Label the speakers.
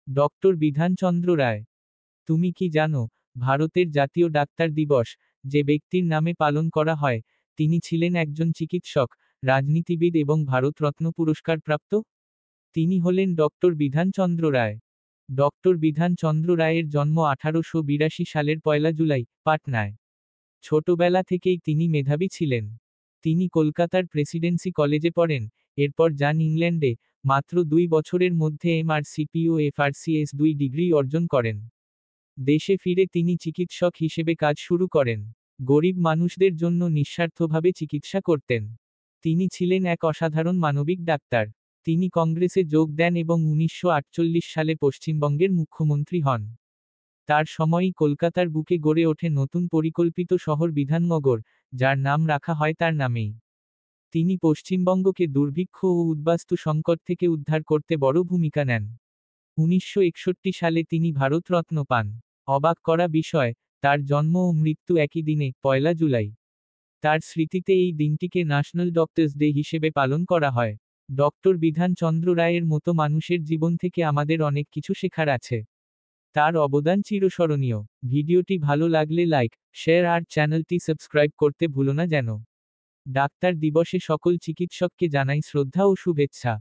Speaker 1: Doctor Bidhanchandra রায়। তুমি কি জানো, ভারতের জাতীয় ডাক্তার দিবস, যে ব্যক্তির নামে পালন করা হয়, তিনি ছিলেন একজন চিকিৎসক, রাজনীতিবিদ এবং ভারতরত্ন পুরস্কার প্রাপ্ত? তিনি হলেন ডক্টর বিধানচন্দ্র রায়। ডক্টর বিধানচন্দ্র রায়ের জন্ম 1882 সালের 1 জুলাই, পাটনায়। ছোটবেলা থেকেই তিনি মেধাবী ছিলেন। তিনি কলকাতার প্রেসিডেন্সি কলেজে পড়েন, এরপর যান ইংল্যান্ডে, মাত্র 2 বছরের মধ্যে এমআরসিপি ও এফআরসিএস 2 ডিগ্রি অর্জন করেন। দেশে ফিরে তিনি চিকিৎসক হিসেবে কাজ শুরু করেন। গরিব মানুষদের জন্য নিঃস্বার্থভাবে চিকিৎসা করতেন। তিনি ছিলেন এক অসাধারণ মানবিক ডাক্তার। তিনি কংগ্রেসে যোগ দেন এবং 1948 সালে পশ্চিমবঙ্গের মুখ্যমন্ত্রী হন। তার সময়ই কলকাতার বুকে গড়ে ওঠে নতুন পরিকল্পিত শহর বিধাননগর, যার নাম রাখা হয় তার নামেই। তিনি পশ্চিমবঙ্গকে দুর্ভিক্ষ ও উদ্বাস্তু সংকট থেকে উদ্ধার করতে বড় ভূমিকা নেন। 1961 সালে তিনি ভারতরত্ন পান। অবাক করা বিষয়, তার জন্ম ও মৃত্যু একই দিনে, 1 জুলাই। তার স্মৃতিতে এই দিনটিকে ন্যাশনাল ডক্টরস ডে হিসেবে পালন করা হয়। ডক্টর বিধানচন্দ্র রায়ের মতো মানুষের জীবন থেকে আমাদের অনেক কিছু শেখার আছে। তার অবদান চিরস্মরণীয়। ভিডিওটি ভালো লাগলে লাইক, শেয়ার আর চ্যানেলটি সাবস্ক্রাইব করতে ভুলো না যেন। ডাক্তার দিবসে সকল চিকিৎসককে জানাই শ্রদ্ধা ও শুভেচ্ছা।